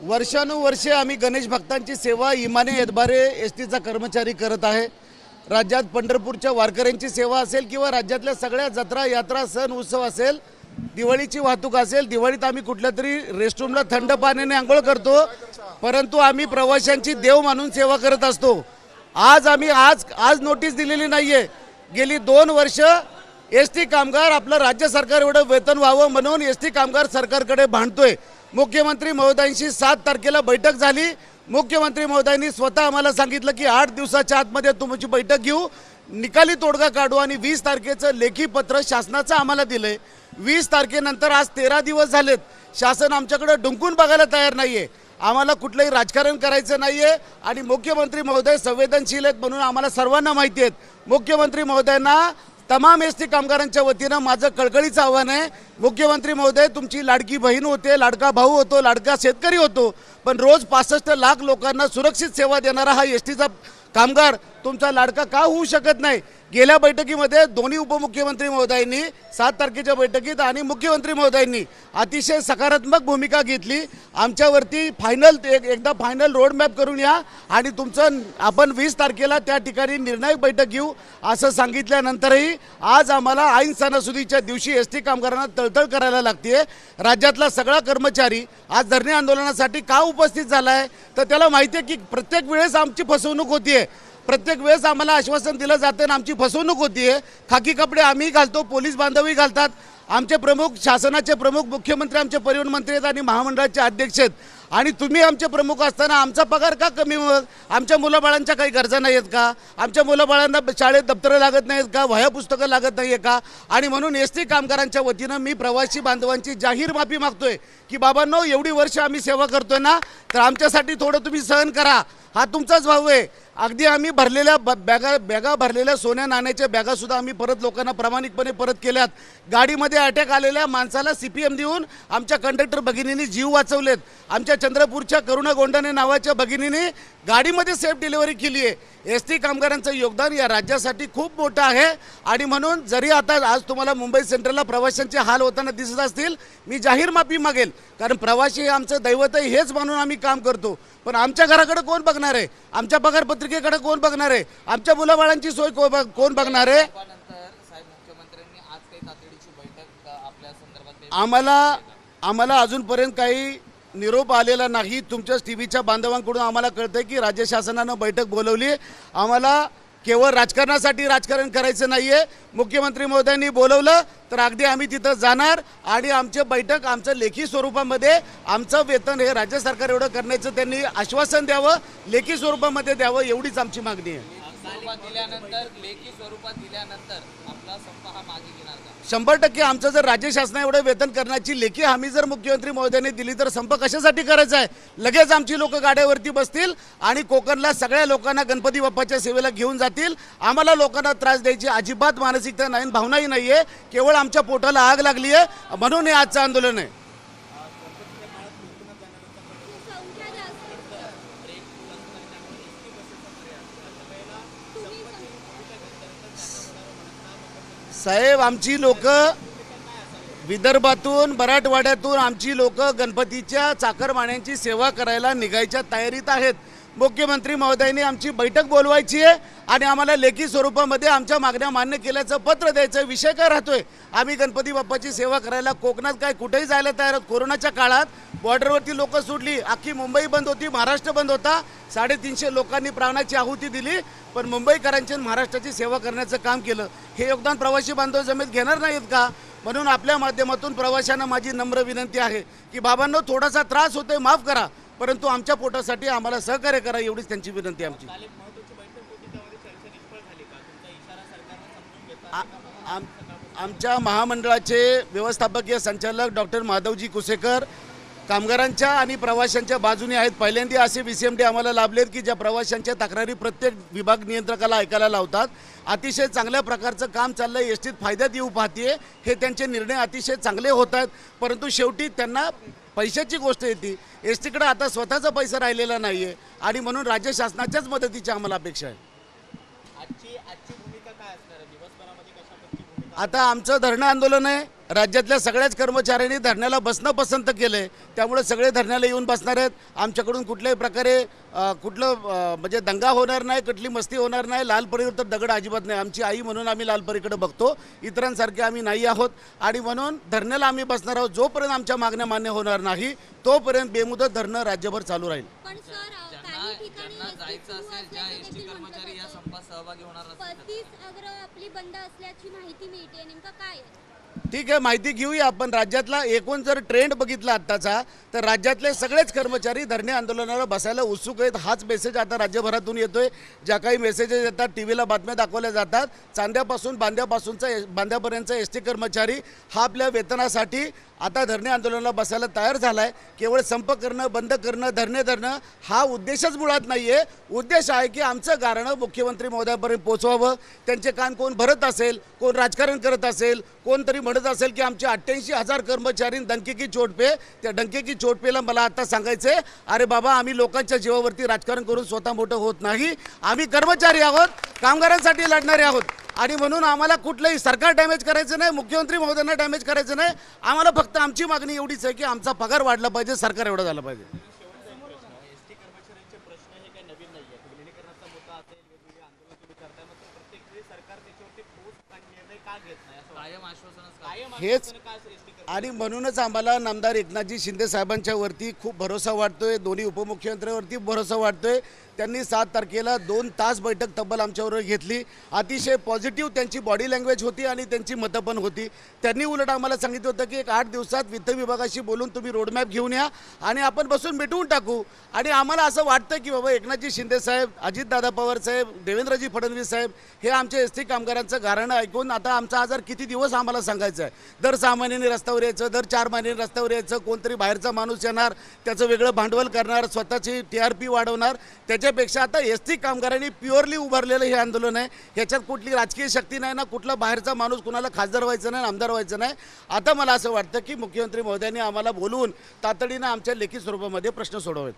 वर्षानुवर्षे आम्ही गणेश भक्तांची सेवा इमाने एदबारे एस टीचा कर्मचारी करत आहे। राज्यात पंढरपूरच्या वारकऱ्यांची सेवा असेल किंवा राज्यातल्या सगळ्या जत्रा यात्रा सण उत्सव असेल, दिवाळीची वाहतूक असेल, दिवाळीत आम्ही कुठल्या तरी रेस्टरूमला थंड पाण्याने आंघोळ करतो, परंतु आम्ही प्रवाशांची देव मानून सेवा करत असतो। आज नोटीस दिलेली नाहीये। गेली 2 वर्ष एस टी कामगार आपलं राज्य सरकार एवढं वेतन व्हावं म्हणून एस टी कामगार सरकारकडे भांडतोय। मुख्यमंत्री महोदयांशी 7 तारखेला बैठक झाली। मुख्यमंत्री महोदयांनी स्वतः आम्हाला सांगितलं की 8 दिवसाच्या आतमध्ये तुमची बैठक घेऊ, निकाली तोडगा काढू आणि 20 तारखेचं लेखी पत्र शासनाचं आम्हाला दिलंय। 20 तारखेनंतर आज 13 दिवस झालेत, शासन आमच्याकडे डुंकून बघायला तयार नाहीये। आम्हाला कुठलंही राजकारण करायचं नाहीये आणि मुख्यमंत्री महोदय संवेदनशील आहेत म्हणून आम्हाला सर्वांना माहिती आहे। मुख्यमंत्री महोदयांना तमाम एस टी कामगारांच्या वतीनं माझं कळकळीचं आव्हान आहे, मुख्यमंत्री महोदय तुमची लाडकी बहीण होते, लाडका भाऊ होतो, लाडका शेतकरी होतो, पण रोज 65 लाख लोकांना सुरक्षित सेवा देणारा हा एस टीचा कामगार तुमचा लाडका का होऊ शकत नाही। गेल्या बैठकीमध्ये दोन्ही उपमुख्यमंत्री महोदयांनी 7 तारखेच्या बैठकीत आणि मुख्यमंत्री महोदयांनी अतिशय सकारात्मक भूमिका घेतली। आमच्यावरती एकदा फायनल रोड मॅप करून या आणि तुमचं आपण 20 तारखेला त्या ठिकाणी निर्णायक बैठक घेऊ असं सांगितल्यानंतरही आज आम्हाला ऐन सणासुदीच्या दिवशी एस टी कामगारांना तळतळ करायला लागते। राज्यातला सगळा कर्मचारी आज धरणे आंदोलनासाठी का उपस्थित झाला आहे, तर त्याला माहिती आहे की प्रत्येक वेळेस आमची फसवणूक होतीये, प्रत्येक वेळेस आम्हाला आश्वासन दिलं जातं आणि आमची फसवणूक होतीये। खाकी कपडे आम्ही घालतो, पोलीस बांधवही घालतात, आमचे प्रमुख शासनाचे प्रमुख मुख्यमंत्री आमचे परिवहन मंत्री आहेत आणि महामंडळाचे अध्यक्ष आहेत आणि तुम्ही आमचे प्रमुख असताना आमचा पगार का कमी? मग आमच्या मुलाबाळांच्या काही गरजा नाही आहेत का? आमच्या मुलाबाळांना शाळेत दप्तरं लागत नाहीत का? वह्या पुस्तकं लागत नाही आहे का? आणि म्हणून एस टी कामगारांच्या वतीनं मी प्रवासी बांधवांची जाहीर माफी मागतोय की बाबांनो, एवढी वर्ष आम्ही सेवा करतोय ना, तर आमच्यासाठी थोडं तुम्ही सहन करा। हा तुमचाच भाऊ आहे। अगदी आम्ही भरलेल्या बॅगा भरलेल्या सोन्या नाण्याच्या बॅगासुद्धा आम्ही परत लोकांना प्रामाणिकपणे परत केल्यात। गाडीमध्ये अटॅक आलेल्या माणसाला CPM देऊन आमच्या कंडक्टर भगिनींनी जीव वाचवलेत। आमच्या चंद्रपूरच्या करुणा गोंडाने नावाच्या भगिनींनी गाडीमध्ये सेफ डिलिव्हरी केली आहे। एस टी कामगारांचं योगदान या राज्यासाठी खूप मोठं आहे आणि म्हणून जरी आता आज तुम्हाला मुंबई सेंट्रलला प्रवाशांचे हाल होताना दिसत असतील, मी जाहीर माफी मागेल, कारण प्रवासी हे आमचं दैवत आहे हेच मानून आम्ही काम करतो। पण आमच्या घराकडे कोण बघणार आहे? आमच्या पगारपत्रिकेकडे कोण बघणार आहे? आमच्या मुलाबाळांची सोय कोण बघणार आहे? आम्हाला अजूनपर्यंत काही निरोप आलेला नाही। तुमच्याच टीव्हीच्या बांधवांकडून आम्हाला कळतंय की राज्य शासनानं बैठक बोलवली। आम्हाला केवळ राजकारणासाठी राजकारण करायचं नाहीये। मुख्यमंत्री महोदयांनी बोलवलं तर अगदी आम्ही तिथं जाणार आणि आमची बैठक आमचं लेखी स्वरूपामध्ये आमचं वेतन हे राज्य सरकार एवढं करण्याचं त्यांनी आश्वासन द्यावं, लेखी स्वरूपामध्ये द्यावं, एवढीच आमची मागणी आहे। लेखी स्वरूपात दिल्यानंतर आपला संप हा मागे घेणार का? 100% आमचं जर राज्य शासना एवढं वेतन करण्याची लेखी हमी जर मुख्यमंत्री महोदयांनी दिली तर संप कशासाठी करायचा आहे? लगेच आमची लोक गाड्यावरती बसतील आणि कोकणला सगळ्या लोकांना गणपती बाप्पाच्या सेवेला घेऊन जातील। आम्हाला लोकांना त्रास द्यायची अजिबात मानसिकता नाही, भावनाही नाही आहे। केवळ आमच्या पोटाला आग लागली आहे म्हणून हे आजचं आंदोलन आहे। साहेब, आमची लोक विदर्भातून मराठवाड्यातून आमची लोक गणपतीच्या चाकरमान्यांची सेवा करायला निघायच्या तयारीत आहेत। मुख्यमंत्री महोदयांनी आमची बैठक बोलवायची आहे आणि आम्हाला लेखी स्वरूपामध्ये आमच्या मागण्या मान्य केल्याचं पत्र द्यायचं। विषय काय राहतोय? आम्ही गणपती बाप्पाची सेवा करायला कोकणात काय कुठेही जायला तयार आहोत। कोरोनाच्या काळात बॉर्डरवरती लोक सुटली, अख्खी मुंबई बंद होती, महाराष्ट्र बंद होता, 350 लोकांनी प्राणाची आहुती दिली, पण मुंबईकरांची महाराष्ट्राची सेवा करण्याचं काम केलं। हे योगदान प्रवासी बांधव जमेत घेणार नाहीत का? म्हणून आपल्या माध्यमातून प्रवाशांना माझी नम्र विनंती आहे की बाबांनो, थोडासा त्रास होतोय, माफ करा, परंतु आमच्या पोटासाठी आम्हाला सहकार्य करा, एवढीच त्यांची विनंती आमची। आमच्या महामंडळाचे व्यवस्थापकीय संचालक डॉक्टर माधवजी कुसेकर कामगारांच्या आणि प्रवाशांच्या बाजूने आहेत। पहिल्यांदा असे VCMD आम्हाला लाभलेत की ज्या प्रवाशांच्या तक्रारी प्रत्येक विभाग नियंत्रकाला ऐकायला लावतात। अतिशय चांगल्या प्रकारचं काम चाललंय, एसटीत फायद्यात येऊ पाहते, हे त्यांचे निर्णय अतिशय चांगले होत आहेत। परंतु शेवटी त्यांना पैशाची गोष्ट येते, एसटीकडे आता स्वतःचा पैसा राहिलेला नाहीये आणि म्हणून राज्य शासनाच्याच मदतीची आम्हाला अपेक्षा आहे। आता आमचं धरणं आंदोलन आहे, राज्यातल्या सगळ्याच कर्मचाऱ्यांनी धरण्याला बसणं पसंत केलं आहे, त्यामुळे सगळे धरण्याला येऊन बसणार आहेत. आमच्याकडून कुठल्याही प्रकारे म्हणजे दंगा होणार नाही, कुठली मस्ती होणार नाही. लालपरीवर तर दगड अजिबात नाही. आमची आई म्हणून आम्ही लालपरीकडे बघतो, इतरांसारखे आम्ही नाही आहोत. आणि म्हणून धरण्याला आम्ही बसणार आहोत. जोपर्यंत आमच्या मागण्या मान्य होणार नाही तोपर्यंत बेमुदत धरणं राज्यभर चालू राहील. पण सर ज्यांना जायचं असेल, ज्या एसटी कर्मचारी या संपात सहभागी होणार असतील 35 अग्र आपली बंद असल्याची माहिती मिळते, नेमकं काय आहे? ठीक आहे, माहिती घेऊया आपण. राज्यातला एकूण जर ट्रेंड बघितला आत्ताचा, तर राज्यातले सगळेच कर्मचारी धरणे आंदोलनाला बसायला उत्सुक आहेत. हाच मेसेज आता राज्यभरातून येतोय. ज्या काही मेसेजेस येतात, टी व्हीला बातम्या दाखवल्या जातात, चांद्यापासून बांद्यापर्यंतचा एस टी कर्मचारी हा आपल्या वेतनासाठी आता धरणे आंदोलनाला बसायला तयार झाला आहे. केवळ संप करणं, बंद करणं, धरणे धरणं हा उद्देशच मुळात नाही आहे. उद्देश आहे की आमचं गारणं मुख्यमंत्री महोदयापर्यंत पोचवावं. त्यांचे कान कोण भरत असेल, कोण राजकारण करत असेल, कोणतरी म्हणत असेल की आमचे 88,000 कर्मचारी डंके की चोट पे, त्या डंके की चोट पेला मला आता सांगायचं आहे, अरे बाबा, आम्ही लोकांच्या जीवावरती राजकारण करून स्वतः मोठं होत नाही. आम्ही कर्मचारी आहोत, कामगारांसाठी लढणारे आहोत. आणि म्हणून आम्हाला कुठलंही सरकार डॅमेज करायचं नाही, मुख्यमंत्री महोदयांना डॅमेज करायचं नाही. आम्हाला फक्त आमची मागणी एवढीच आहे की आमचा पगार वाढला पाहिजे, सरकार एवढं झालं पाहिजे. एसटी कर्मचाऱ्यांचे प्रश्न हे काही नवीन नाही आहे. विलिनीकरणाचा मुद्दा असेल, वेगवेगळे आंदोलन तुम्ही करताय, मग प्रत्येक वेळी सरकार त्याच्यावरती ठोस निर्णय का घेत नाही असं कायम आश्वासनच का? कायम हेच आश्वासनं का एसटी आणि म्हणूनच आम्हाला नामदार एकनाथजी शिंदे साहेबांच्या वरती खूप भरोसा वाटतोय. दोन्ही उपमुख्यमंत्र्यांवरती भरोसा वाटतोय. त्यांनी 7 तारखेला 2 तास बैठक तब्बल आमच्याबरोबर घेतली. अतिशय पॉझिटिव्ह त्यांची बॉडी लँग्वेज होती आणि त्यांची मतं पण होती. त्यांनी उलट आम्हाला सांगितलं होतं की एक 8 दिवसात वित्त विभागाशी बोलून तुम्ही रोडमॅप घेऊन या आणि आपण बसून मिटवून टाकू. आणि आम्हाला असं वाटतं की बाबा एकनाथजी शिंदे साहेब, अजितदादा पवार साहेब, देवेंद्रजी फडणवीस साहेब हे आमच्या एस टी कामगारांचं गारणं ऐकून आता आमचा आजार किती दिवस आम्हाला सांगायचं आहे. दर 6 महिन्यांनी रस्त्यावर यायचं, दर 4 महिन्यांनी रस्त्यावर यायचं, कोणतरी बाहेरचा माणूस येणार, त्याचं वेगळं भांडवल करणार, स्वतःची TRP वाढवणार. त्याच्यापेक्षा आता एस टी कामगारांनी प्युअरली उभारलेलं हे आंदोलन आहे. ह्याच्यात कुठली राजकीय शक्ती नाही ना, कुठला बाहेरचा माणूस कुणाला खासदार व्हायचं नाही, आमदार व्हायचं नाही. आता मला असं वाटतं की मुख्यमंत्री महोदयांनी आम्हाला बोलवून तातडीनं आमच्या लेखी स्वरूपामध्ये प्रश्न सोडवावेत.